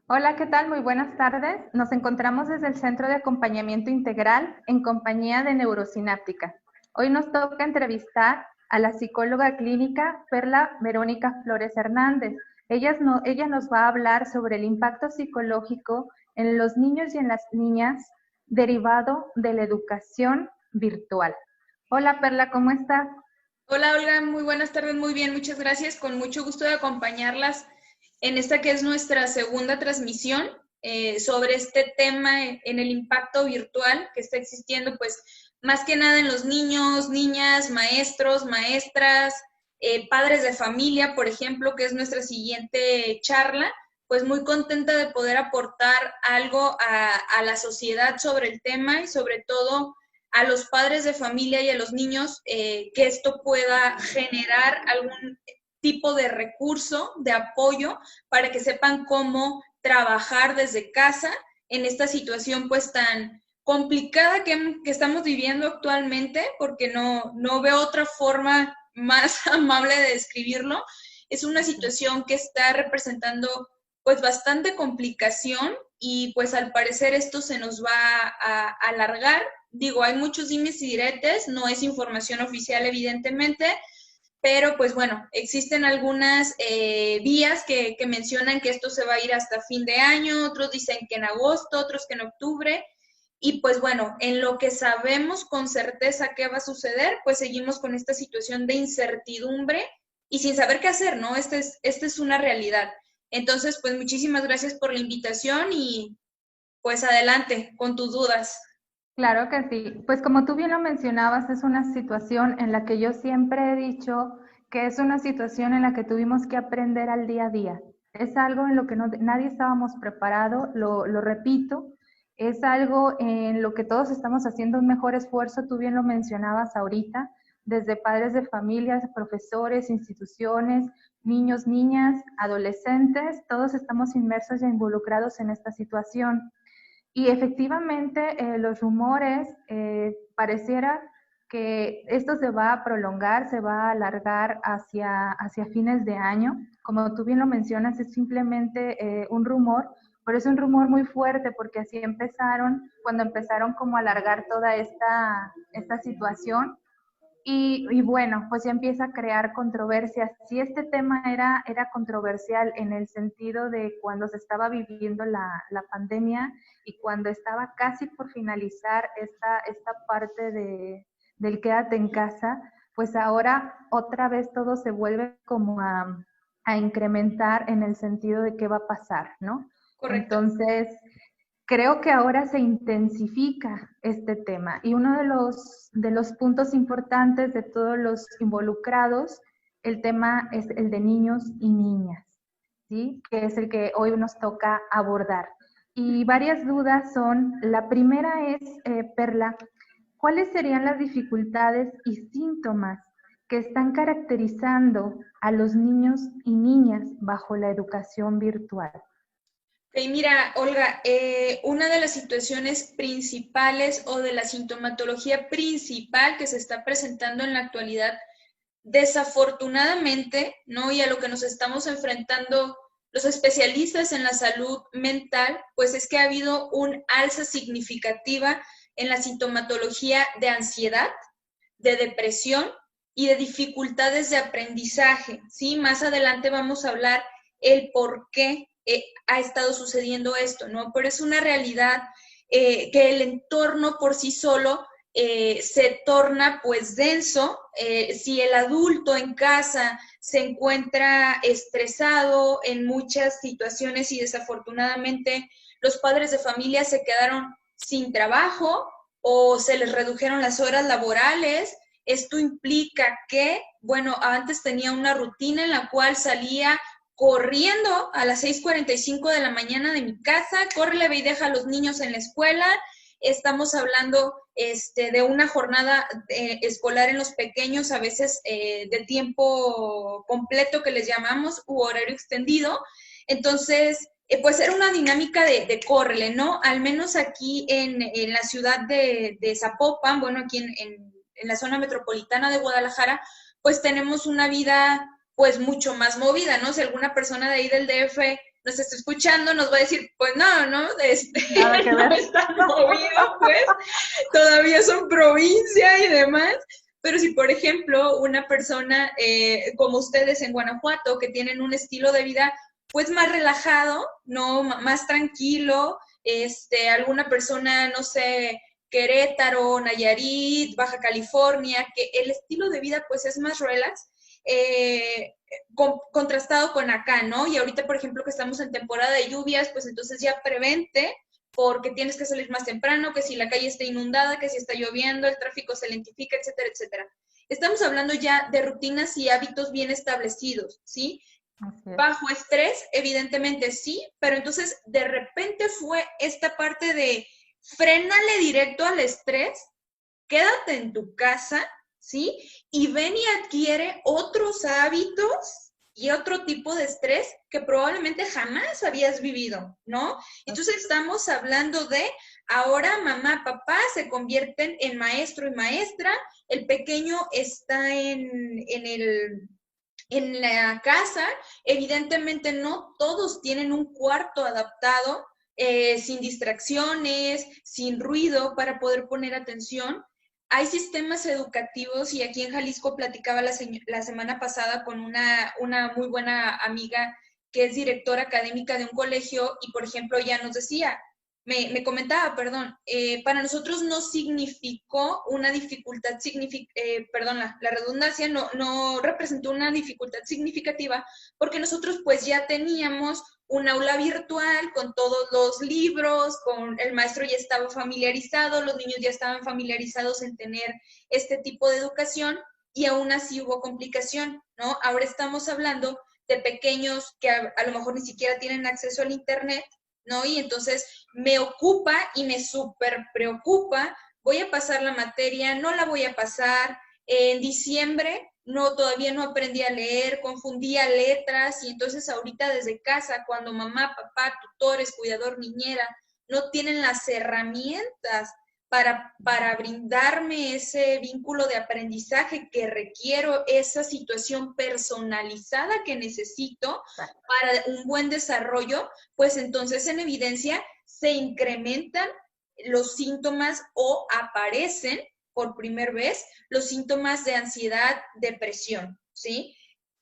Hola, ¿qué tal? Muy buenas tardes. Nos encontramos desde el Centro de Acompañamiento Integral en compañía de Neurosináptica. Hoy nos toca entrevistar a la psicóloga clínica Perla Verónica Flores Hernández. Ella nos va a hablar sobre el impacto psicológico en los niños y en las niñas derivado de la educación virtual. Hola, Perla, ¿cómo estás? Hola Olga, muy buenas tardes, muy bien, muchas gracias. Con mucho gusto de acompañarlas en esta que es nuestra segunda transmisión sobre este tema en el impacto virtual que está existiendo, pues más que nada en los niños, niñas, maestros, maestras, padres de familia, por ejemplo, que es nuestra siguiente charla. Pues muy contenta de poder aportar algo a la sociedad sobre el tema y sobre todo a los padres de familia y a los niños que esto pueda generar algún tipo de recurso, de apoyo, para que sepan cómo trabajar desde casa en esta situación pues tan complicada que estamos viviendo actualmente, porque no veo otra forma más amable de describirlo. Es una situación que está representando pues bastante complicación y pues al parecer esto se nos va a alargar. Digo, hay muchos dimes y diretes, no es información oficial evidentemente, pero pues bueno, existen algunas vías que mencionan que esto se va a ir hasta fin de año, otros dicen que en agosto, otros que en octubre, y pues bueno, en lo que sabemos con certeza qué va a suceder, pues seguimos con esta situación de incertidumbre y sin saber qué hacer, ¿no? Esta es una realidad. Entonces, pues muchísimas gracias por la invitación y pues adelante con tus dudas. Claro que sí. Pues como tú bien lo mencionabas, es una situación en la que yo siempre he dicho que es una situación en la que tuvimos que aprender al día a día. Es algo en lo que nadie estábamos preparados, lo repito, es algo en lo que todos estamos haciendo un mejor esfuerzo, tú bien lo mencionabas ahorita, desde padres de familias, profesores, instituciones, niños, niñas, adolescentes, todos estamos inmersos e involucrados en esta situación. Y efectivamente, los rumores pareciera que esto se va a prolongar, se va a alargar hacia fines de año. Como tú bien lo mencionas, es simplemente un rumor, pero es un rumor muy fuerte porque así empezaron, cuando empezaron como a alargar toda esta situación, y bueno, pues ya empieza a crear controversias. Si este tema era controversial en el sentido de cuando se estaba viviendo la pandemia y cuando estaba casi por finalizar esta parte del quédate en casa, pues ahora otra vez todo se vuelve como a incrementar en el sentido de qué va a pasar, ¿no? Correcto. Entonces, creo que ahora se intensifica este tema y uno de los puntos importantes de todos los involucrados, el tema es el de niños y niñas, ¿sí? Que es el que hoy nos toca abordar. Y varias dudas son, la primera es, Perla, ¿cuáles serían las dificultades y síntomas que están caracterizando a los niños y niñas bajo la educación virtual? Ok, mira, Olga, una de las situaciones principales o de la sintomatología principal que se está presentando en la actualidad, desafortunadamente, ¿no? Y a lo que nos estamos enfrentando los especialistas en la salud mental, pues es que ha habido un alza significativa en la sintomatología de ansiedad, de depresión y de dificultades de aprendizaje, ¿sí? Más adelante vamos a hablar el por qué ha estado sucediendo esto, ¿no? Pero es una realidad que el entorno por sí solo se torna pues denso. Si el adulto en casa se encuentra estresado en muchas situaciones y desafortunadamente los padres de familia se quedaron sin trabajo o se les redujeron las horas laborales, esto implica que, bueno, antes tenía una rutina en la cual salía corriendo a las 6:45 de la mañana de mi casa, córrele, ve y deja a los niños en la escuela. Estamos hablando de una jornada escolar en los pequeños, a veces de tiempo completo que les llamamos, u horario extendido. Entonces, pues era una dinámica de córrele, ¿no? Al menos aquí en la ciudad de Zapopan, bueno, aquí en la zona metropolitana de Guadalajara, pues tenemos una vida pues mucho más movida, ¿no? Si alguna persona de ahí del DF nos está escuchando nos va a decir, pues no, Nada que ver. no están movidos, pues, todavía son provincia y demás. Pero si, por ejemplo, una persona como ustedes en Guanajuato, que tienen un estilo de vida pues más relajado, ¿no? Más tranquilo, alguna persona, no sé, Querétaro, Nayarit, Baja California, que el estilo de vida pues es más relax, contrastado con acá, ¿no? Y ahorita, por ejemplo, que estamos en temporada de lluvias, pues entonces ya prevente, porque tienes que salir más temprano, que si la calle está inundada, que si está lloviendo, el tráfico se lentifica, etcétera, etcétera. Estamos hablando ya de rutinas y hábitos bien establecidos, ¿sí? Bajo estrés, evidentemente sí, pero entonces de repente fue esta parte de frénale directo al estrés, quédate en tu casa, ¿sí? Y ven y adquiere otros hábitos y otro tipo de estrés que probablemente jamás habías vivido, ¿no? Entonces estamos hablando de ahora mamá, papá se convierten en maestro y maestra, el pequeño está en la casa, evidentemente no todos tienen un cuarto adaptado, sin distracciones, sin ruido para poder poner atención. Hay sistemas educativos y aquí en Jalisco platicaba la semana pasada con una muy buena amiga que es directora académica de un colegio y, por ejemplo, ya nos decía, me comentaba, perdón, para nosotros no significó una dificultad, perdón, la redundancia no representó una dificultad significativa porque nosotros pues ya teníamos un aula virtual con todos los libros, con el maestro ya estaba familiarizado, los niños ya estaban familiarizados en tener este tipo de educación y aún así hubo complicación, ¿no? Ahora estamos hablando de pequeños que a lo mejor ni siquiera tienen acceso al internet, ¿no? Y entonces me ocupa y me súper preocupa, voy a pasar la materia, no la voy a pasar, en diciembre todavía no aprendí a leer, confundía letras y entonces ahorita desde casa, cuando mamá, papá, tutores, cuidador, niñera, no tienen las herramientas para brindarme ese vínculo de aprendizaje que requiero, esa situación personalizada que necesito para un buen desarrollo, pues entonces en evidencia se incrementan los síntomas o aparecen por primera vez los síntomas de ansiedad, depresión, ¿sí?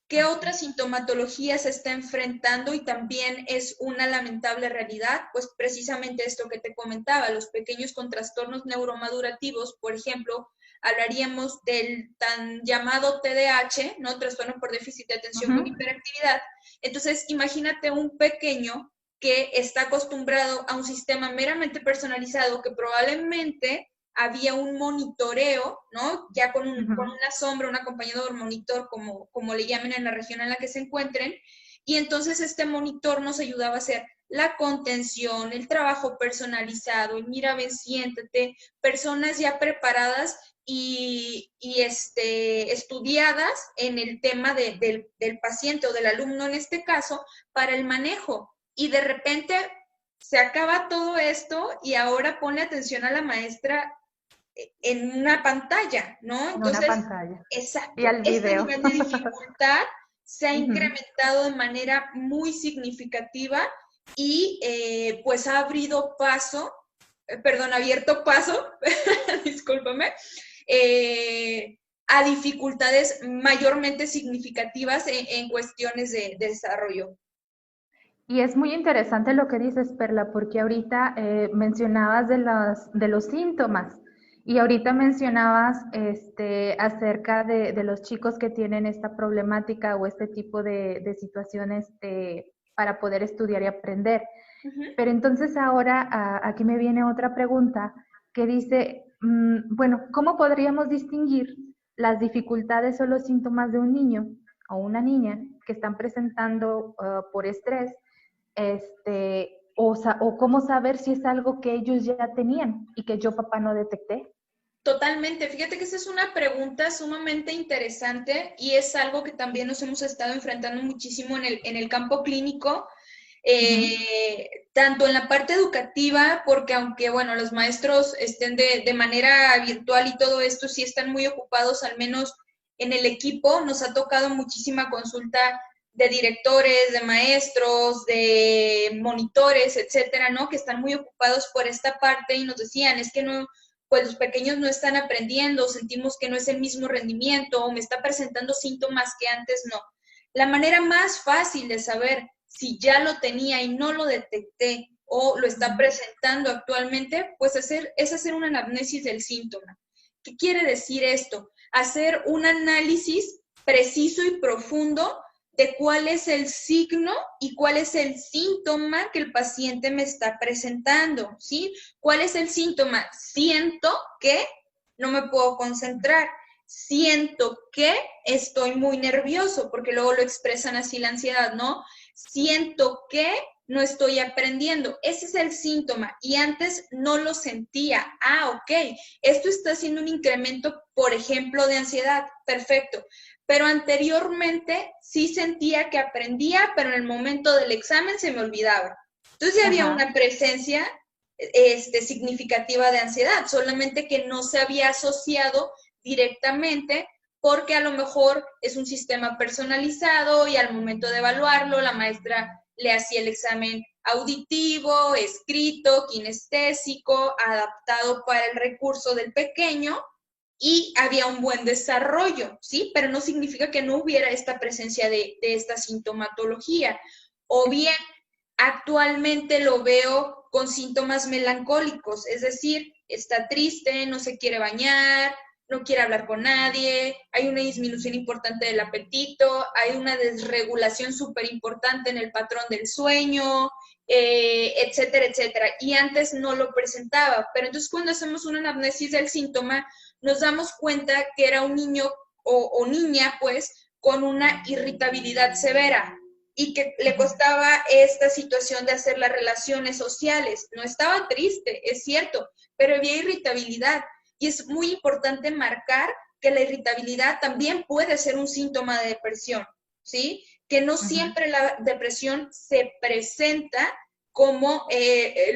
¿Qué otra sintomatología se está enfrentando y también es una lamentable realidad? Pues precisamente esto que te comentaba, los pequeños con trastornos neuromadurativos, por ejemplo, hablaríamos del tan llamado TDAH, ¿no? Trastorno por déficit de atención con hiperactividad. Entonces, imagínate un pequeño que está acostumbrado a un sistema meramente personalizado que probablemente había un monitoreo, ¿no? Ya con una sombra, un acompañador, monitor, como le llamen en la región en la que se encuentren, y entonces este monitor nos ayudaba a hacer la contención, el trabajo personalizado, el mira, ven, siéntate, personas ya preparadas y estudiadas en el tema del paciente o del alumno en este caso, para el manejo. Y de repente se acaba todo esto y ahora pone atención a la maestra en una pantalla, ¿no? Entonces, en una pantalla. exacto, Y al este video. nivel de dificultad se ha incrementado de manera muy significativa y pues ha abierto paso, discúlpame, a dificultades mayormente significativas en cuestiones de desarrollo. Y es muy interesante lo que dices, Perla, porque ahorita mencionabas de los síntomas y ahorita mencionabas acerca de los chicos que tienen esta problemática o este tipo de situaciones para poder estudiar y aprender. Pero entonces ahora aquí me viene otra pregunta que dice, bueno, ¿cómo podríamos distinguir las dificultades o los síntomas de un niño o una niña que están presentando por estrés? O cómo saber si es algo que ellos ya tenían y que yo, papá, no detecté. Totalmente. Fíjate que esa es una pregunta sumamente interesante y es algo que también nos hemos estado enfrentando muchísimo en el campo clínico, tanto en la parte educativa, porque aunque, bueno, los maestros estén de manera virtual y todo esto, sí están muy ocupados, al menos en el equipo, nos ha tocado muchísima consulta de directores, de maestros, de monitores, etcétera, ¿no? Que están muy ocupados por esta parte y nos decían, es que no, pues los pequeños no están aprendiendo, sentimos que no es el mismo rendimiento, o me está presentando síntomas que antes no. La manera más fácil de saber si ya lo tenía y no lo detecté o lo está presentando actualmente, pues es hacer una anamnesis del síntoma. ¿Qué quiere decir esto? Hacer un análisis preciso y profundo de cuál es el signo y cuál es el síntoma que el paciente me está presentando, ¿sí? ¿Cuál es el síntoma? Siento que no me puedo concentrar, siento que estoy muy nervioso, porque luego lo expresan así la ansiedad, ¿no? Siento que no estoy aprendiendo. Ese es el síntoma y antes no lo sentía. Ah, ok, esto está haciendo un incremento, por ejemplo, de ansiedad. Perfecto. Pero anteriormente sí sentía que aprendía, pero en el momento del examen se me olvidaba. Entonces ya había una presencia significativa de ansiedad, solamente que no se había asociado directamente porque a lo mejor es un sistema personalizado y al momento de evaluarlo la maestra le hacía el examen auditivo, escrito, kinestésico, adaptado para el recurso del pequeño y había un buen desarrollo, ¿sí? Pero no significa que no hubiera esta presencia de esta sintomatología. O bien, actualmente lo veo con síntomas melancólicos, es decir, está triste, no se quiere bañar, no quiere hablar con nadie, hay una disminución importante del apetito, hay una desregulación súper importante en el patrón del sueño, etcétera, etcétera. Y antes no lo presentaba, pero entonces cuando hacemos una anamnesis del síntoma, nos damos cuenta que era un niño o niña, pues, con una irritabilidad severa y que le costaba esta situación de hacer las relaciones sociales. No estaba triste, es cierto, pero había irritabilidad. Y es muy importante marcar que la irritabilidad también puede ser un síntoma de depresión, ¿sí? Que no siempre la depresión se presenta como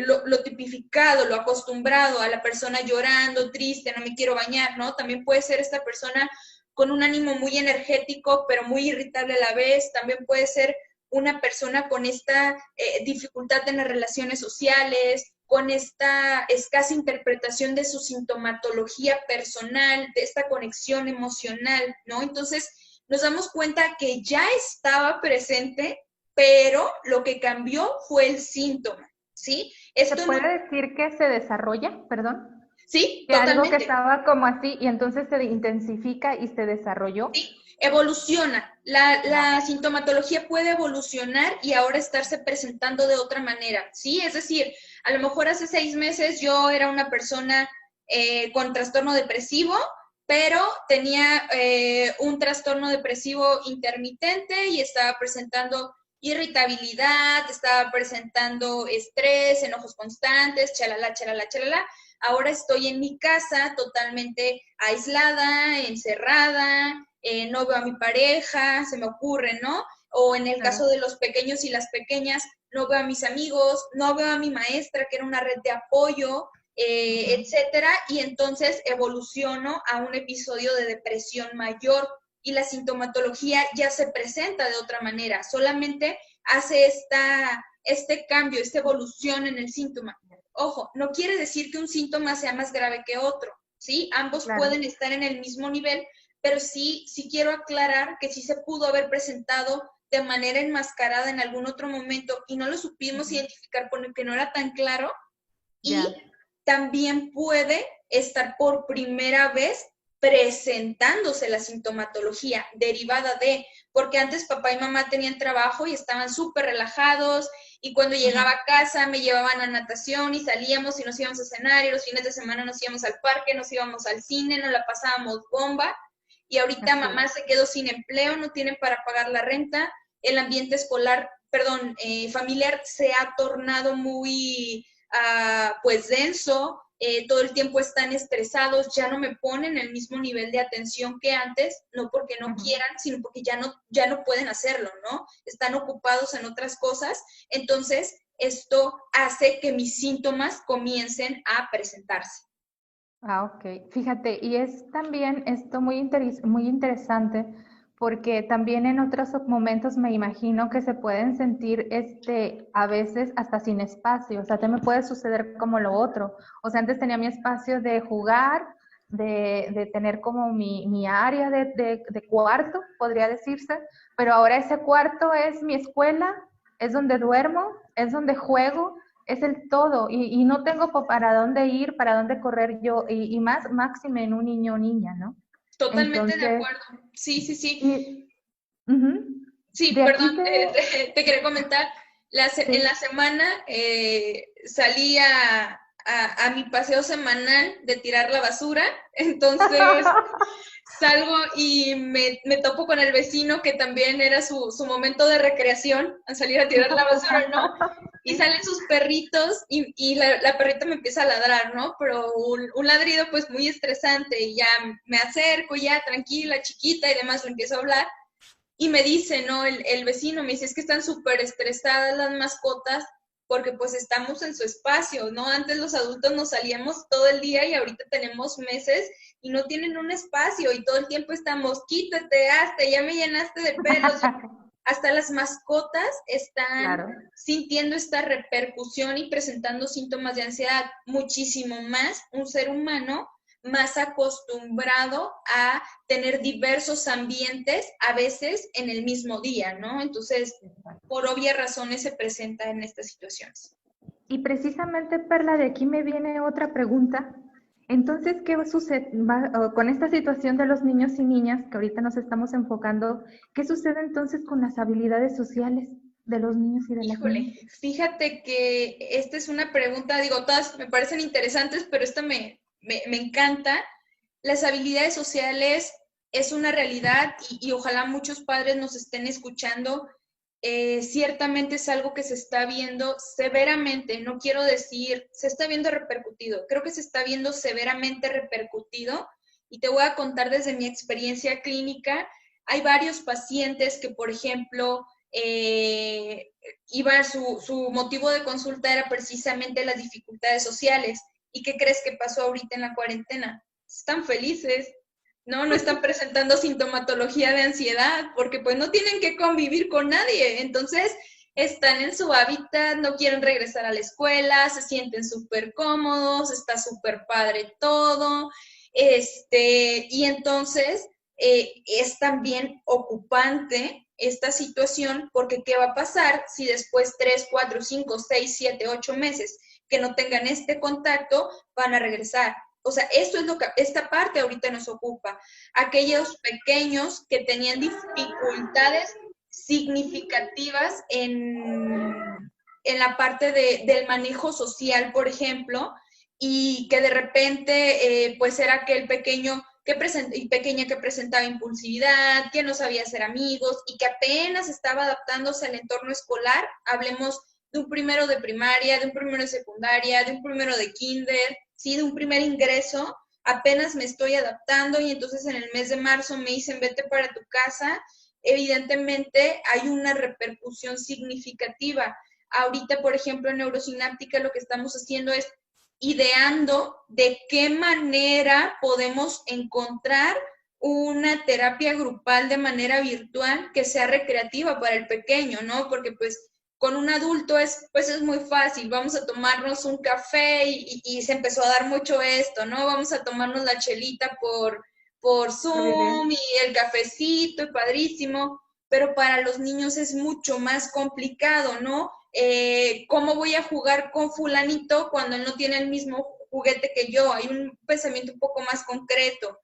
lo tipificado, lo acostumbrado a la persona llorando, triste, no me quiero bañar, ¿no? También puede ser esta persona con un ánimo muy energético, pero muy irritable a la vez. También puede ser una persona con esta dificultad en las relaciones sociales, con esta escasa interpretación de su sintomatología personal, de esta conexión emocional, ¿no? Entonces, nos damos cuenta que ya estaba presente, pero lo que cambió fue el síntoma, ¿sí? ¿Se puede decir que se desarrolla, perdón? Sí, Que algo que totalmente. estaba como así y entonces se intensifica y se desarrolló. Sí, evoluciona. La sintomatología puede evolucionar y ahora estarse presentando de otra manera, ¿sí? Es decir, a lo mejor hace 6 meses yo era una persona con trastorno depresivo, pero tenía un trastorno depresivo intermitente y estaba presentando irritabilidad, estaba presentando estrés, enojos constantes, chalala, chalala, chalala. Ahora estoy en mi casa totalmente aislada, encerrada, no veo a mi pareja, se me ocurre, ¿no? O en el caso de los pequeños y las pequeñas, no veo a mis amigos, no veo a mi maestra, que era una red de apoyo, etcétera, y entonces evoluciono a un episodio de depresión mayor y la sintomatología ya se presenta de otra manera, solamente hace este cambio, esta evolución en el síntoma. Ojo, no quiere decir que un síntoma sea más grave que otro, ¿sí? Ambos pueden estar en el mismo nivel, pero sí quiero aclarar que sí se pudo haber presentado de manera enmascarada en algún otro momento y no lo supimos identificar porque no era tan claro y también puede estar por primera vez presentándose la sintomatología derivada de, porque antes papá y mamá tenían trabajo y estaban súper relajados y cuando llegaba a casa me llevaban a natación y salíamos y nos íbamos a cenar y los fines de semana nos íbamos al parque, nos íbamos al cine, nos la pasábamos bomba y ahorita mamá se quedó sin empleo, no tienen para pagar la renta, el ambiente escolar, perdón, familiar se ha tornado muy pues denso, todo el tiempo están estresados, ya no me ponen el mismo nivel de atención que antes, no porque no quieran, sino porque ya no pueden hacerlo, ¿no? Están ocupados en otras cosas, entonces esto hace que mis síntomas comiencen a presentarse. Ah, ok. Fíjate, y es también esto muy interesante porque también en otros momentos me imagino que se pueden sentir a veces hasta sin espacio, o sea, te me puede suceder como lo otro. O sea, antes tenía mi espacio de jugar, de tener como mi área de cuarto, podría decirse, pero ahora ese cuarto es mi escuela, es donde duermo, es donde juego, es el todo, y no tengo para dónde ir, para dónde correr yo, y más máxime en un niño o niña, ¿no? Totalmente de Entonces, acuerdo. Sí, sí, sí. y, ujú. Sí, De aquí perdón, te quería comentar, en la sí. semana salí a mi paseo semanal de tirar la basura, entonces salgo y me topo con el vecino que también era su momento de recreación, a salir a tirar la basura, ¿no? Y Sí. salen sus perritos y la perrita me empieza a ladrar, ¿no? Pero un ladrido pues muy estresante y ya me acerco, ya tranquila, chiquita y demás, le empiezo a hablar. Y me dice, ¿no? El vecino me dice, es que están súper estresadas las mascotas porque pues estamos en su espacio, ¿no? Antes los adultos nos salíamos todo el día y ahorita tenemos meses y no tienen un espacio y todo el tiempo estamos, quítate, hazte, ya me llenaste de pelos. Hasta las mascotas están Claro. sintiendo esta repercusión y presentando síntomas de ansiedad muchísimo más un ser humano más acostumbrado a tener diversos ambientes a veces en el mismo día, ¿no? Entonces, por obvias razones se presenta en estas situaciones. Y precisamente, Perla, de aquí me viene otra pregunta. Entonces, ¿qué sucede con esta situación de los niños y niñas, que ahorita nos estamos enfocando? ¿Qué sucede entonces con las habilidades sociales de los niños y de las Híjole, niñas? fíjate que esta es una pregunta, digo, todas me parecen interesantes, pero esta me encanta. Las habilidades sociales es una realidad y ojalá muchos padres nos estén escuchando. Ciertamente es algo que se está viendo severamente, no quiero decir, se está viendo repercutido, creo que se está viendo severamente repercutido y te voy a contar desde mi experiencia clínica. Hay varios pacientes que, por ejemplo, su motivo de consulta era precisamente las dificultades sociales. ¿Y qué crees que pasó ahorita en la cuarentena? Están felices, ¿no? No están presentando sintomatología de ansiedad porque pues no tienen que convivir con nadie. Entonces, están en su hábitat, no quieren regresar a la escuela, se sienten súper cómodos, está súper padre todo. Y entonces es también ocupante esta situación porque ¿qué va a pasar si después 3, 4, 5, 6, 7, 8 meses que no tengan este contacto van a regresar? O sea, esto es lo que esta parte ahorita nos ocupa. Aquellos pequeños que tenían dificultades significativas en la parte del manejo social, por ejemplo, y que de repente pues era aquel pequeño y pequeña que presentaba impulsividad, que no sabía hacer amigos y que apenas estaba adaptándose al entorno escolar. Hablemos de un primero de primaria, de un primero de secundaria, de un primero de kinder, ¿sí? De un primer ingreso, apenas me estoy adaptando y entonces en el mes de marzo me dicen vete para tu casa. Evidentemente hay una repercusión significativa. Ahorita, por ejemplo, en Neurosináptica lo que estamos haciendo es ideando de qué manera podemos encontrar una terapia grupal de manera virtual que sea recreativa para el pequeño, ¿no? Porque pues con un adulto pues es muy fácil, vamos a tomarnos un café y se empezó a dar mucho esto, ¿no? Vamos a tomarnos la chelita por Zoom y el cafecito y padrísimo, pero para los niños es mucho más complicado, ¿no? ¿Cómo voy a jugar con fulanito cuando él no tiene el mismo juguete que yo? Hay un pensamiento un poco más concreto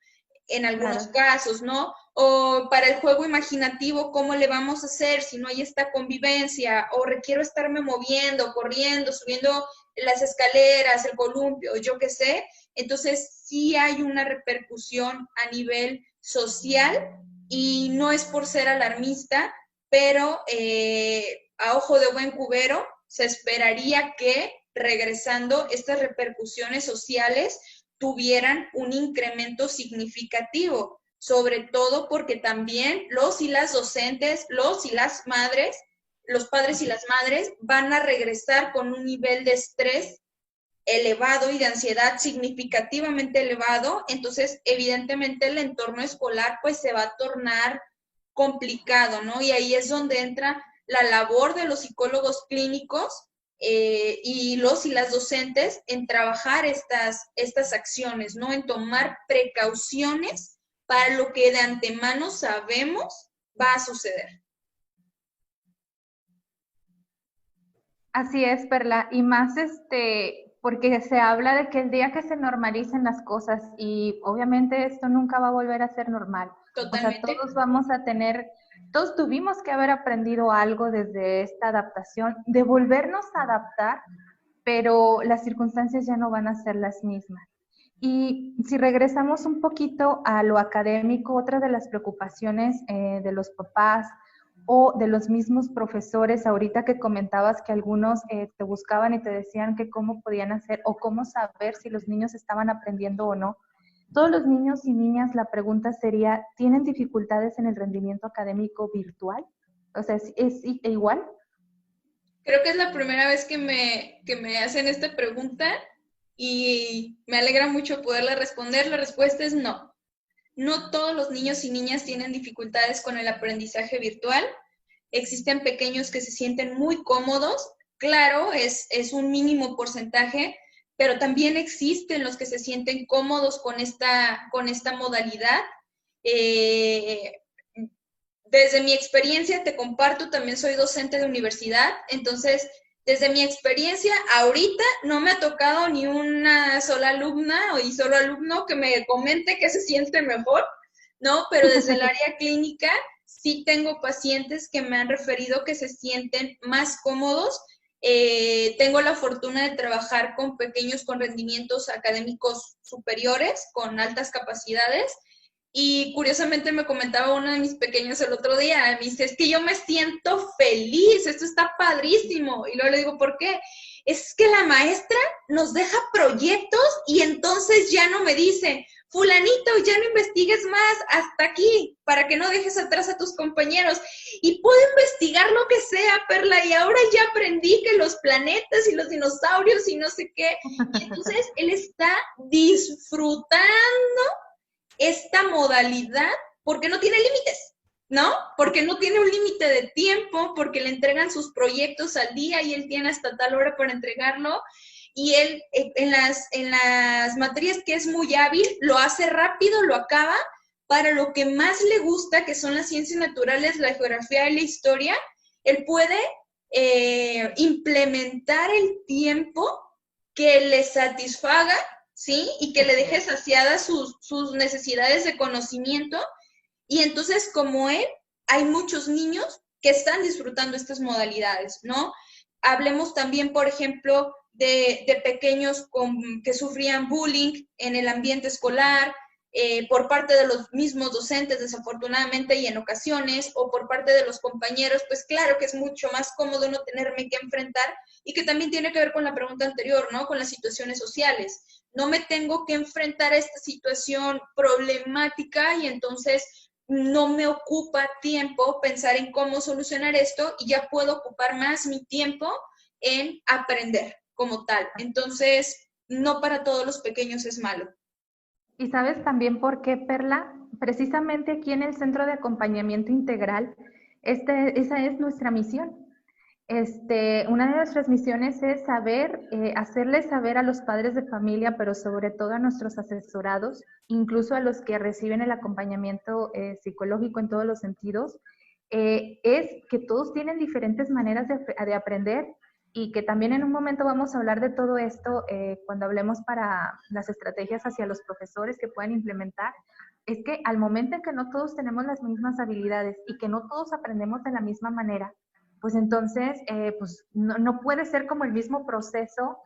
en algunos casos, ¿no? O para el juego imaginativo, ¿cómo le vamos a hacer si no hay esta convivencia? O requiero estarme moviendo, corriendo, subiendo las escaleras, el columpio, yo qué sé. Entonces, sí hay una repercusión a nivel social y no es por ser alarmista, pero a ojo de buen cubero se esperaría que regresando estas repercusiones sociales tuvieran un incremento significativo, sobre todo porque también los y las docentes, los y las madres, los padres y las madres van a regresar con un nivel de estrés elevado y de ansiedad significativamente elevado, entonces evidentemente el entorno escolar pues se va a tornar complicado, ¿no? Y ahí es donde entra la labor de los psicólogos clínicos y los y las docentes en trabajar estas acciones, ¿no? En tomar precauciones para lo que de antemano sabemos va a suceder. Así es, Perla, y más porque se habla de que el día que se normalicen las cosas, y obviamente esto nunca va a volver a ser normal. Totalmente. O sea, todos tuvimos que haber aprendido algo desde esta adaptación, de volvernos a adaptar, pero las circunstancias ya no van a ser las mismas. Y si regresamos un poquito a lo académico, otra de las preocupaciones de los papás o de los mismos profesores, ahorita que comentabas que algunos te buscaban y te decían que cómo podían hacer o cómo saber si los niños estaban aprendiendo o no. Todos los niños y niñas, la pregunta sería, ¿tienen dificultades en el rendimiento académico virtual? O sea, ¿es igual? Creo que es la primera vez que me hacen esta pregunta y me alegra mucho poderla responder. La respuesta es no. No todos los niños y niñas tienen dificultades con el aprendizaje virtual. Existen pequeños que se sienten muy cómodos. Claro, es un mínimo porcentaje, pero también existen los que se sienten cómodos con esta modalidad. Desde mi experiencia, te comparto, también soy docente de universidad, entonces, desde mi experiencia, ahorita no me ha tocado ni una sola alumna y solo alumno que me comente que se siente mejor, ¿no? Pero desde el área clínica sí tengo pacientes que me han referido que se sienten más cómodos. Tengo la fortuna de trabajar con pequeños con rendimientos académicos superiores, con altas capacidades, y curiosamente me comentaba uno de mis pequeños el otro día, me dice, es que yo me siento feliz, esto está padrísimo. Y luego le digo, ¿por qué? Es que la maestra nos deja proyectos y entonces ya no me dice, fulanito, ya no investigues más, hasta aquí, para que no dejes atrás a tus compañeros. Y puedo investigar lo que sea, Perla, y ahora ya aprendí que los planetas y los dinosaurios y no sé qué. Y entonces él está disfrutando esta modalidad porque no tiene límites, ¿no? Porque no tiene un límite de tiempo, porque le entregan sus proyectos al día y él tiene hasta tal hora para entregarlo. Y él en las materias que es muy hábil, lo hace rápido, lo acaba. Para lo que más le gusta, que son las ciencias naturales, la geografía y la historia, él puede implementar el tiempo que le satisfaga, ¿sí? Y que le deje saciadas sus necesidades de conocimiento. Y entonces, como él, hay muchos niños que están disfrutando estas modalidades, ¿no? Hablemos también, por ejemplo, de pequeños que sufrían bullying en el ambiente escolar, por parte de los mismos docentes, desafortunadamente, y en ocasiones, o por parte de los compañeros, pues claro que es mucho más cómodo no tenerme que enfrentar, y que también tiene que ver con la pregunta anterior, ¿no? Con las situaciones sociales. No me tengo que enfrentar a esta situación problemática y entonces no me ocupa tiempo pensar en cómo solucionar esto y ya puedo ocupar más mi tiempo en aprender como tal. Entonces, no para todos los pequeños es malo. ¿Y sabes también por qué, Perla? Precisamente aquí en el Centro de Acompañamiento Integral, esa es nuestra misión. Una de nuestras misiones es hacerles saber a los padres de familia, pero sobre todo a nuestros asesorados, incluso a los que reciben el acompañamiento psicológico en todos los sentidos, es que todos tienen diferentes maneras de aprender y que también en un momento vamos a hablar de todo esto cuando hablemos para las estrategias hacia los profesores que puedan implementar. Es que al momento en que no todos tenemos las mismas habilidades y que no todos aprendemos de la misma manera, pues entonces pues no puede ser como el mismo proceso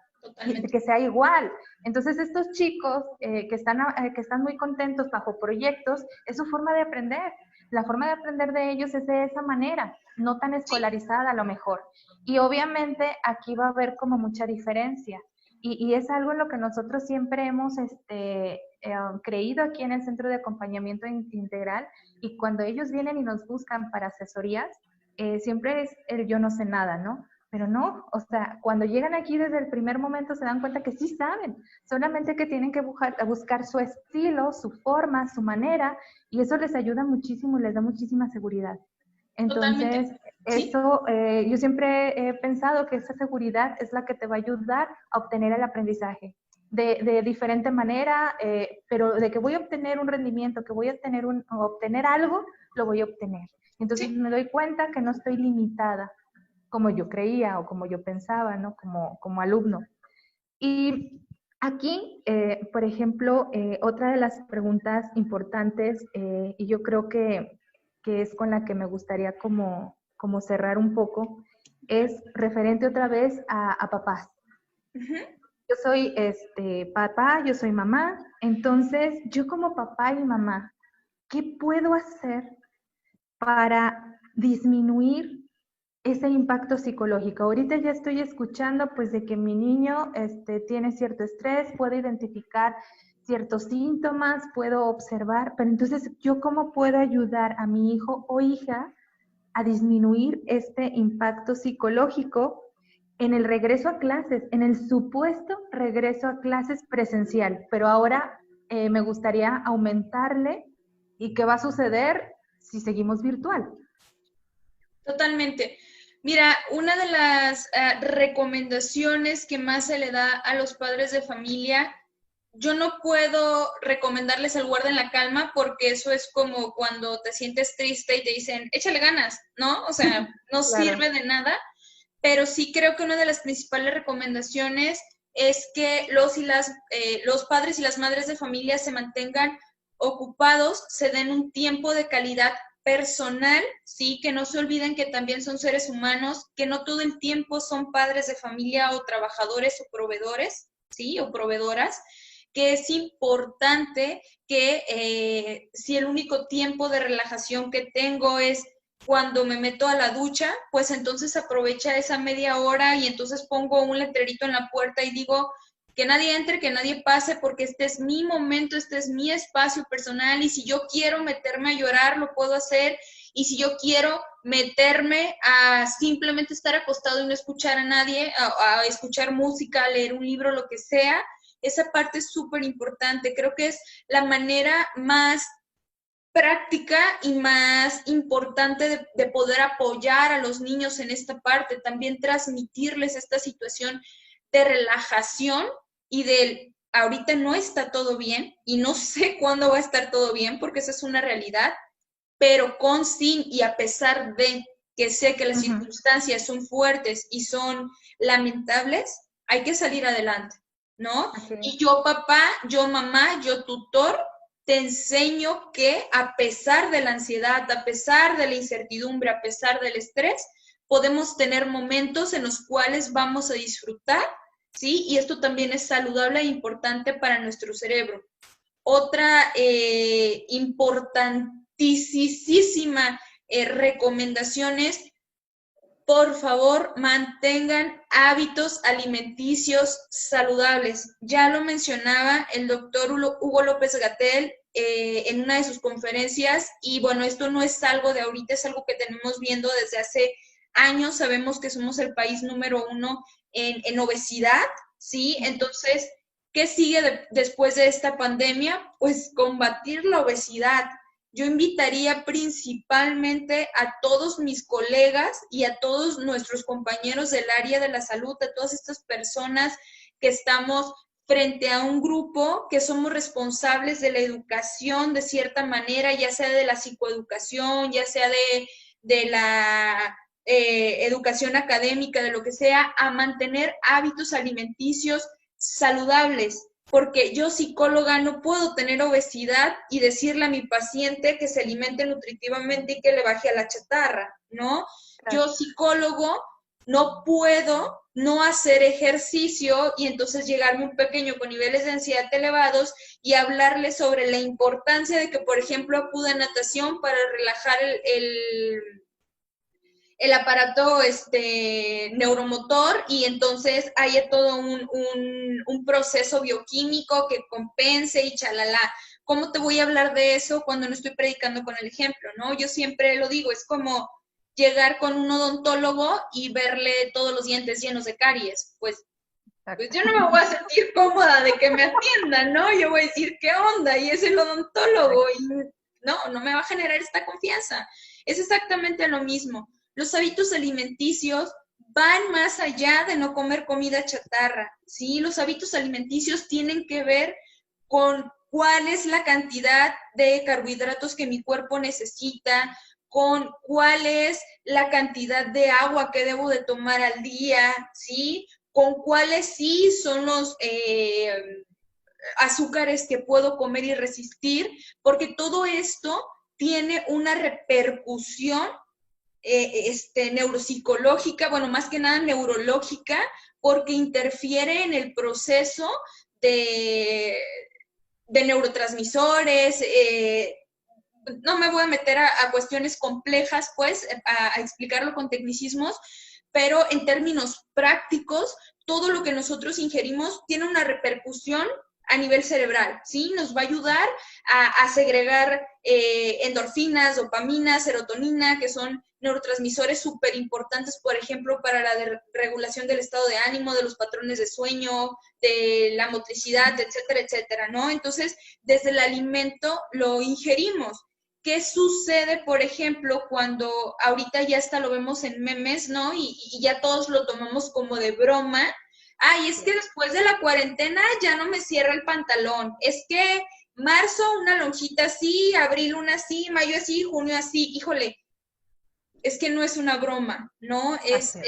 que sea igual. Entonces estos chicos que están muy contentos bajo proyectos, es su forma de aprender. La forma de aprender de ellos es de esa manera, no tan escolarizada a lo mejor. Y obviamente aquí va a haber como mucha diferencia. Y es algo en lo que nosotros siempre hemos creído aquí en el Centro de Acompañamiento Integral, y cuando ellos vienen y nos buscan para asesorías, siempre es el yo no sé nada, ¿no? Pero no, o sea, cuando llegan aquí desde el primer momento se dan cuenta que sí saben, solamente que tienen que buscar su estilo, su forma, su manera, y eso les ayuda muchísimo, les da muchísima seguridad. Totalmente. Entonces, ¿Sí? eso, yo siempre he pensado que esa seguridad es la que te va a ayudar a obtener el aprendizaje de diferente manera, pero de que voy a obtener un rendimiento, que voy a obtener algo, lo voy a obtener. Entonces ¿Sí? me doy cuenta que no estoy limitada como yo creía o como yo pensaba, ¿no? Como alumno. Y aquí, por ejemplo, otra de las preguntas importantes, y yo creo que es con la que me gustaría como cerrar un poco, es referente otra vez a papás. Ujú. Yo soy papá, yo soy mamá, entonces yo como papá y mamá, ¿qué puedo hacer para disminuir ese impacto psicológico? Ahorita ya estoy escuchando pues de que mi niño tiene cierto estrés, puedo identificar ciertos síntomas, puedo observar, pero entonces yo cómo puedo ayudar a mi hijo o hija a disminuir este impacto psicológico en el regreso a clases, en el supuesto regreso a clases presencial, pero ahora me gustaría aumentarle. ¿Y qué va a suceder si seguimos virtual? Totalmente. Mira, una de las recomendaciones que más se le da a los padres de familia, yo no puedo recomendarles el guarda en la calma porque eso es como cuando te sientes triste y te dicen, échale ganas, ¿no? O sea, no Claro. sirve de nada, pero sí creo que una de las principales recomendaciones es que los padres y las madres de familia se mantengan ocupados, se den un tiempo de calidad personal, sí, que no se olviden que también son seres humanos, que no todo el tiempo son padres de familia o trabajadores o proveedores, sí, o proveedoras, que es importante que si el único tiempo de relajación que tengo es cuando me meto a la ducha, pues entonces aprovecha esa media hora y entonces pongo un letrerito en la puerta y digo que nadie entre, que nadie pase, porque este es mi momento, este es mi espacio personal y si yo quiero meterme a llorar, lo puedo hacer. Y si yo quiero meterme a simplemente estar acostado y no escuchar a nadie, a escuchar música, a leer un libro, lo que sea, esa parte es súper importante. Creo que es la manera más práctica y más importante de poder apoyar a los niños en esta parte, también transmitirles esta situación de relajación y del ahorita no está todo bien y no sé cuándo va a estar todo bien porque esa es una realidad, pero con sin y a pesar de que sé que las Ujú. circunstancias son fuertes y son lamentables, hay que salir adelante, ¿no? Así es. Y yo papá, yo mamá, yo tutor, te enseño que a pesar de la ansiedad, a pesar de la incertidumbre, a pesar del estrés, podemos tener momentos en los cuales vamos a disfrutar, ¿sí? Y esto también es saludable e importante para nuestro cerebro. Otra importantísima recomendación es, por favor, mantengan hábitos alimenticios saludables. Ya lo mencionaba el doctor Hugo López Gatell en una de sus conferencias y bueno, esto no es algo de ahorita, es algo que tenemos viendo desde hace años. Sabemos que somos el país número 1 en obesidad, ¿sí? Entonces, ¿qué sigue después de esta pandemia? Pues combatir la obesidad. Yo invitaría principalmente a todos mis colegas y a todos nuestros compañeros del área de la salud, a todas estas personas que estamos frente a un grupo que somos responsables de la educación de cierta manera, ya sea de la psicoeducación, ya sea de la educación académica, de lo que sea, a mantener hábitos alimenticios saludables, porque yo psicóloga no puedo tener obesidad y decirle a mi paciente que se alimente nutritivamente y que le baje a la chatarra, ¿no? Claro. Yo psicólogo no puedo no hacer ejercicio y entonces llegarme un pequeño con niveles de ansiedad elevados y hablarle sobre la importancia de que, por ejemplo, acuda a natación para relajar el aparato neuromotor y entonces hay todo un proceso bioquímico que compense y chalala. ¿Cómo te voy a hablar de eso cuando no estoy predicando con el ejemplo, no? Yo siempre lo digo, es como llegar con un odontólogo y verle todos los dientes llenos de caries. Pues yo no me voy a sentir cómoda de que me atiendan, ¿no? Yo voy a decir, ¿qué onda? Y es el odontólogo y no me va a generar esta confianza. Es exactamente lo mismo. Los hábitos alimenticios van más allá de no comer comida chatarra, ¿sí? Los hábitos alimenticios tienen que ver con cuál es la cantidad de carbohidratos que mi cuerpo necesita, con cuál es la cantidad de agua que debo de tomar al día, ¿sí? Con cuáles sí son los azúcares que puedo comer y resistir, porque todo esto tiene una repercusión neuropsicológica, bueno, más que nada neurológica, porque interfiere en el proceso de, de neurotransmisores. No me voy a meter a cuestiones complejas, pues, a explicarlo con tecnicismos, pero en términos prácticos, todo lo que nosotros ingerimos tiene una repercusión a nivel cerebral, ¿sí? Nos va a ayudar a segregar endorfinas, dopamina, serotonina, que son neurotransmisores súper importantes, por ejemplo, para la regulación del estado de ánimo, de los patrones de sueño, de la motricidad, etcétera, etcétera, ¿no? Entonces, desde el alimento lo ingerimos. ¿Qué sucede, por ejemplo, cuando ahorita ya hasta lo vemos en memes, ¿no? Y ya todos lo tomamos como de broma. Ay, es que después de la cuarentena ya no me cierra el pantalón. Es que marzo una lonjita así, abril una así, mayo así, junio así. Híjole, es que no es una broma, ¿no? Es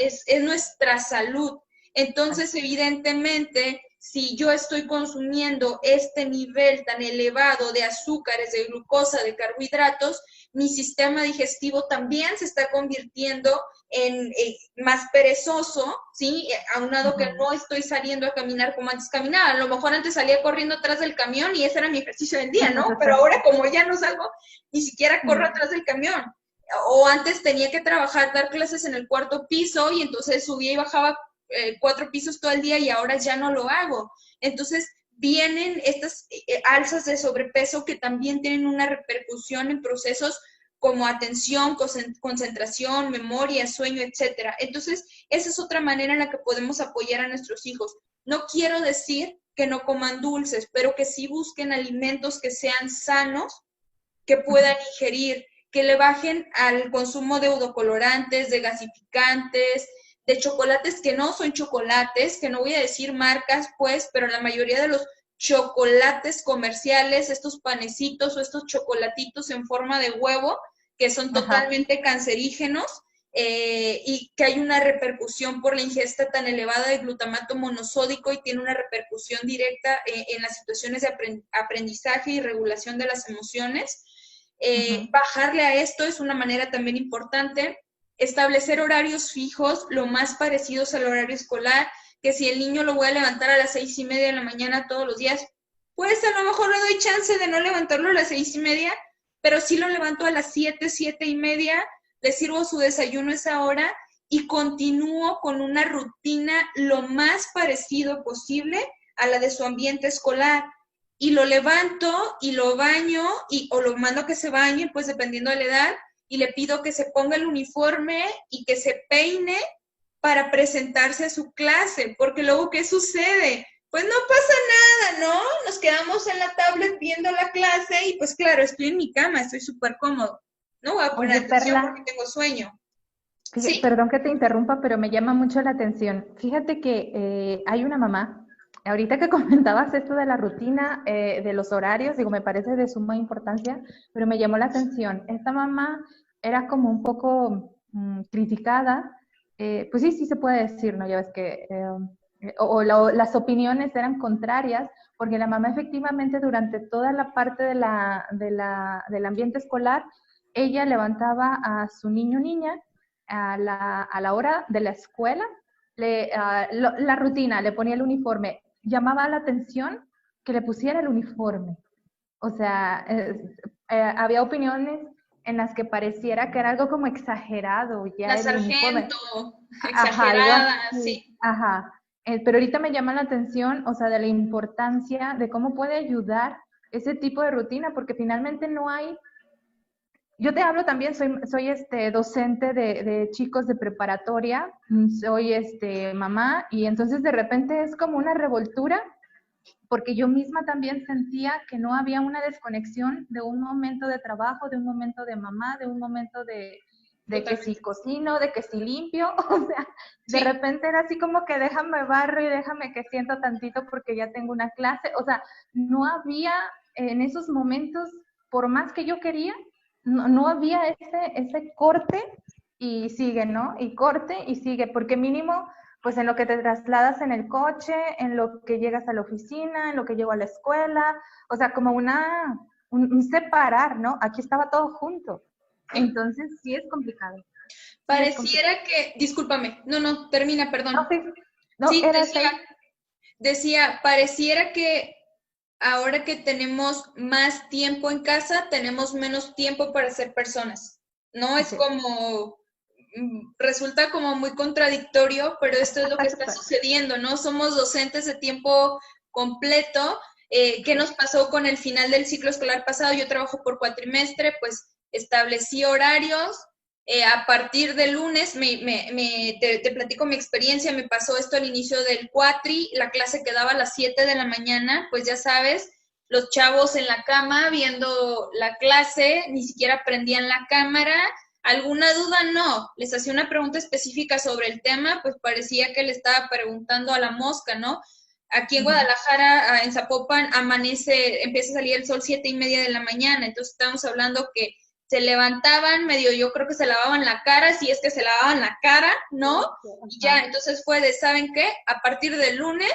nuestra salud. Entonces, evidentemente, si yo estoy consumiendo este nivel tan elevado de azúcares, de glucosa, de carbohidratos, mi sistema digestivo también se está convirtiendo en más perezoso, ¿sí? Aunado que no estoy saliendo a caminar como antes caminaba. A lo mejor antes salía corriendo atrás del camión y ese era mi ejercicio del día, ¿no? Pero ahora como ya no salgo, ni siquiera corro atrás del camión. O antes tenía que trabajar, dar clases en el cuarto piso y entonces subía y bajaba 4 pisos todo el día y ahora ya no lo hago. Entonces vienen estas alzas de sobrepeso que también tienen una repercusión en procesos como atención, concentración, memoria, sueño, etcétera. Entonces, esa es otra manera en la que podemos apoyar a nuestros hijos. No quiero decir que no coman dulces, pero que sí busquen alimentos que sean sanos, que puedan ingerir, que le bajen al consumo de edulcorantes, de gasificantes, de chocolates que no son chocolates, que no voy a decir marcas, pues, pero la mayoría de los chocolates comerciales, estos panecitos o estos chocolatitos en forma de huevo, que son totalmente cancerígenos, y que hay una repercusión por la ingesta tan elevada de glutamato monosódico y tiene una repercusión directa en las situaciones de aprendizaje y regulación de las emociones. Bajarle a esto es una manera también importante. Establecer horarios fijos, lo más parecidos al horario escolar, que si el niño lo voy a levantar a las 6:30 de la mañana todos los días, pues a lo mejor le doy chance de no levantarlo a las 6:30, pero sí lo levanto a las 7, 7:30, le sirvo su desayuno a esa hora y continúo con una rutina lo más parecido posible a la de su ambiente escolar. Y lo levanto y lo baño o lo mando a que se bañe, pues dependiendo de la edad, y le pido que se ponga el uniforme y que se peine para presentarse a su clase, porque luego, ¿qué sucede? Pues no pasa nada, ¿no? Nos quedamos en la tablet viendo la clase y pues claro, estoy en mi cama, estoy súper cómodo. No voy a poner atención porque tengo sueño. ¿Sí? Perdón que te interrumpa, pero me llama mucho la atención. Fíjate que hay una mamá, ahorita que comentabas esto de la rutina, de los horarios, digo, me parece de suma importancia, pero me llamó la atención. Esta mamá era como un poco criticada, pues sí, sí se puede decir, ¿no? Ya ves que, las opiniones eran contrarias, porque la mamá efectivamente durante toda la parte del ambiente escolar, ella levantaba a su niño o niña a la hora de la escuela, la rutina, le ponía el uniforme, llamaba la atención que le pusiera el uniforme. O sea, había opiniones en las que pareciera que era algo como exagerado ya la el uniforme. sargento, exagerada, sí. Ajá. Pero ahorita me llama la atención, o sea, de la importancia de cómo puede ayudar ese tipo de rutina, porque finalmente no hay, yo te hablo también, soy docente de chicos de preparatoria, soy mamá, y entonces de repente es como una revoltura, porque yo misma también sentía que no había una desconexión de un momento de trabajo, de un momento de mamá, de un momento de que si cocino, de que si limpio, o sea, de Sí. repente era así como que déjame barro y déjame que siento tantito porque ya tengo una clase, o sea, no había en esos momentos, por más que yo quería, no había ese corte y sigue, ¿no? Y corte y sigue, porque mínimo pues en lo que te trasladas en el coche, en lo que llegas a la oficina, en lo que llego a la escuela, o sea, como un separar, ¿no? Aquí estaba todo junto. Entonces, sí es complicado. Sí es complicado. Pareciera que, discúlpame, no, termina, No, perdón. sí, no, Sí, era seis. decía, pareciera que ahora que tenemos más tiempo en casa, tenemos menos tiempo para ser personas. No es Así es. como, resulta como muy contradictorio, pero esto es lo que está sucediendo, ¿no? Somos docentes de tiempo completo. ¿Qué nos pasó con el final del ciclo escolar pasado? Yo trabajo por cuatrimestre, pues establecí horarios. A partir del lunes, te platico mi experiencia, me pasó esto al inicio del cuatri, la clase quedaba a las 7 de la mañana, pues ya sabes, los chavos en la cama viendo la clase, ni siquiera prendían la cámara. ¿Alguna duda? No. Les hacía una pregunta específica sobre el tema, pues parecía que le estaba preguntando a la mosca, ¿no? Aquí en Guadalajara, en Zapopan, empieza a salir el sol 7:30 de la mañana, entonces estamos hablando que se levantaban medio, yo creo que se lavaban la cara, si es que se lavaban la cara, ¿no? Y ya, entonces fue de, ¿saben qué? A partir del lunes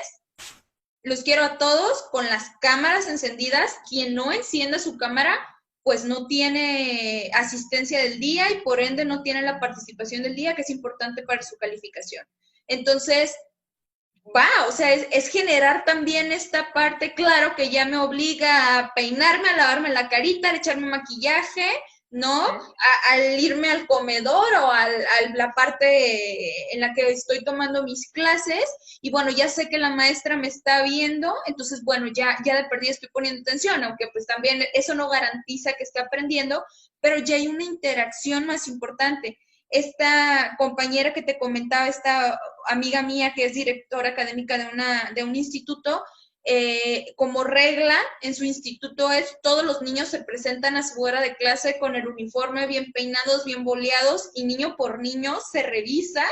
los quiero a todos con las cámaras encendidas. Quien no encienda su cámara, pues no tiene asistencia del día y por ende no tiene la participación del día, que es importante para su calificación. Entonces, o sea, es generar también esta parte, claro, que ya me obliga a peinarme, a lavarme la carita, a echarme maquillaje, ¿no? Al irme al comedor o a la parte en la que estoy tomando mis clases y bueno, ya sé que la maestra me está viendo, entonces bueno, ya de perdida estoy poniendo atención, aunque pues también eso no garantiza que esté aprendiendo, pero ya hay una interacción más importante. Esta compañera que te comentaba, esta amiga mía que es directora académica de un instituto, como regla en su instituto es todos los niños se presentan a su hora de clase con el uniforme bien peinados, bien boleados y niño por niño se revisa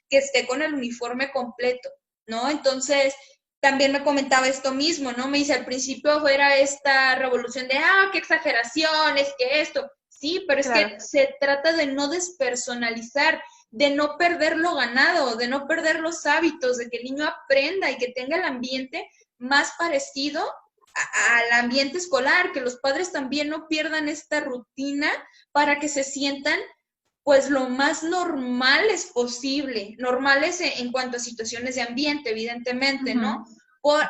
que esté con el uniforme completo, ¿no? Entonces, también me comentaba esto mismo, ¿no? Me dice, al principio era esta revolución de, qué exageración, es que esto, sí, pero es que se trata de no despersonalizar, de no perder lo ganado, de no perder los hábitos, de que el niño aprenda y que tenga el ambiente más parecido al ambiente escolar, que los padres también no pierdan esta rutina para que se sientan pues lo más normales posible, normales en cuanto a situaciones de ambiente, evidentemente, ¿no?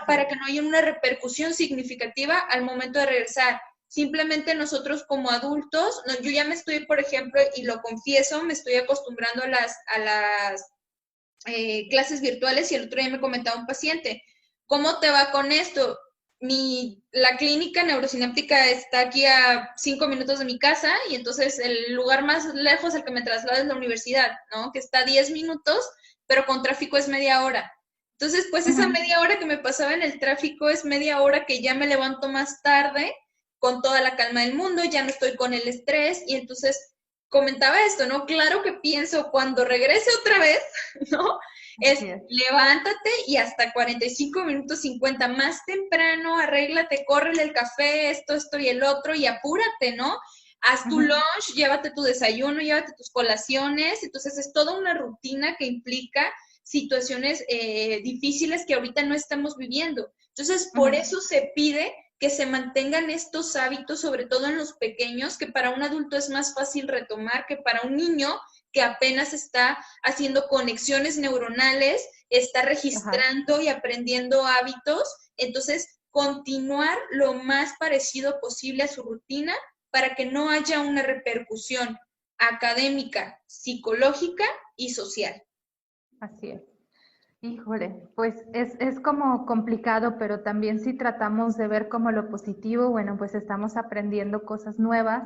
Para que no haya una repercusión significativa al momento de regresar. Simplemente nosotros como adultos, yo ya me estoy, por ejemplo, y lo confieso, me estoy acostumbrando a las clases virtuales y el otro día me comentaba un paciente, ¿cómo te va con esto? La clínica neurosináptica está aquí a 5 minutos de mi casa y entonces el lugar más lejos al que me traslado es la universidad, ¿no? Que está a 10 minutos, pero con tráfico es media hora. Entonces, pues esa media hora que me pasaba en el tráfico es media hora que ya me levanto más tarde con toda la calma del mundo, ya no estoy con el estrés y entonces comentaba esto, ¿no? Claro que pienso cuando regrese otra vez, ¿no? Levántate y hasta 45 minutos 50 más temprano, arréglate, córrele el café, esto y el otro y apúrate, ¿no? Haz tu lunch, llévate tu desayuno, llévate tus colaciones, entonces es toda una rutina que implica situaciones difíciles que ahorita no estamos viviendo. Entonces, por eso se pide que se mantengan estos hábitos, sobre todo en los pequeños, que para un adulto es más fácil retomar que para un niño que apenas está haciendo conexiones neuronales, está registrando y aprendiendo hábitos. Entonces, continuar lo más parecido posible a su rutina para que no haya una repercusión académica, psicológica y social. Así es. Híjole, pues es como complicado, pero también si tratamos de ver como lo positivo, bueno, pues estamos aprendiendo cosas nuevas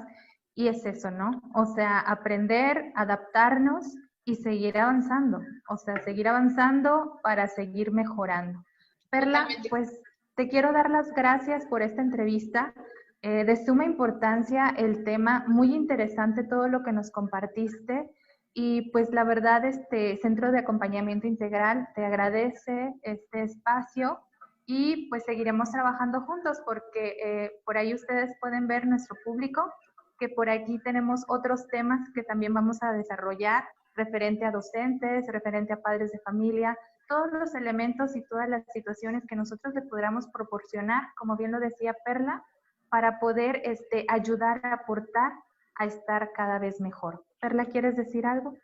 Y es eso, ¿no? O sea, aprender, adaptarnos y seguir avanzando. O sea, seguir avanzando para seguir mejorando. Perla, Totalmente. pues te quiero dar las gracias por esta entrevista. De suma importancia el tema, muy interesante todo lo que nos compartiste. Y pues la verdad, este Centro de Acompañamiento Integral te agradece este espacio y pues seguiremos trabajando juntos porque por ahí ustedes pueden ver nuestro público que por aquí tenemos otros temas que también vamos a desarrollar referente a docentes, referente a padres de familia, todos los elementos y todas las situaciones que nosotros le podamos proporcionar, como bien lo decía Perla, para poder ayudar a aportar a estar cada vez mejor. Perla, ¿quieres decir algo?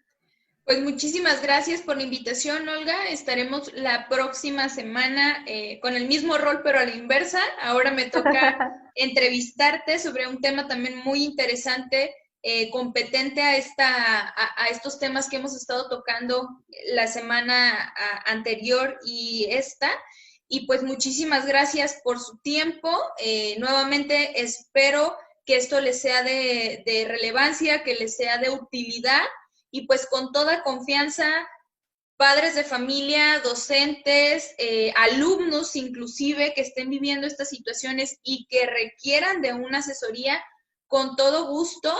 Pues muchísimas gracias por la invitación, Olga. Estaremos la próxima semana con el mismo rol, pero a la inversa. Ahora me toca entrevistarte sobre un tema también muy interesante, competente a estos temas que hemos estado tocando la semana anterior y esta. Y pues muchísimas gracias por su tiempo. Nuevamente espero que esto les sea de relevancia, que les sea de utilidad. Y pues con toda confianza, padres de familia, docentes, alumnos inclusive que estén viviendo estas situaciones y que requieran de una asesoría, con todo gusto,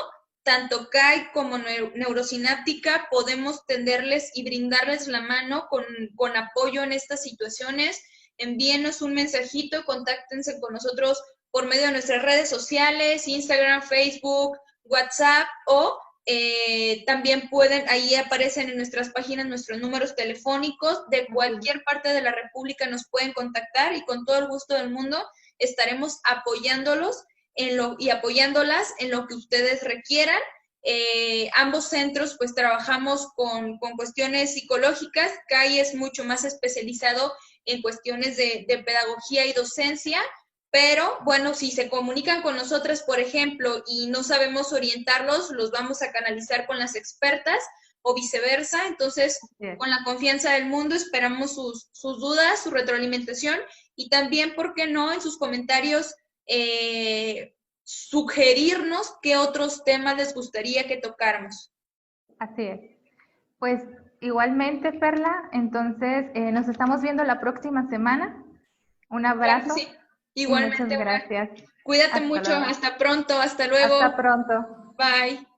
tanto CAI como Neurosináptica, podemos tenderles y brindarles la mano con apoyo en estas situaciones. Envíenos un mensajito, contáctense con nosotros por medio de nuestras redes sociales, Instagram, Facebook, WhatsApp o también pueden, ahí aparecen en nuestras páginas nuestros números telefónicos, de cualquier parte de la República nos pueden contactar y con todo el gusto del mundo estaremos apoyándolos y apoyándolas en lo que ustedes requieran. Ambos centros pues trabajamos con cuestiones psicológicas. CAI es mucho más especializado en cuestiones de pedagogía y docencia. Pero, bueno, si se comunican con nosotras, por ejemplo, y no sabemos orientarlos, los vamos a canalizar con las expertas o viceversa. Entonces, con la confianza del mundo, esperamos sus dudas, su retroalimentación y también, ¿por qué no?, en sus comentarios sugerirnos qué otros temas les gustaría que tocáramos. Así es. Pues igualmente, Perla, entonces nos estamos viendo la próxima semana. Un Claro que abrazo. sí. Y muchas Igualmente, gracias. cuídate Hasta mucho. luego. Hasta pronto. Hasta luego. Hasta pronto. Bye.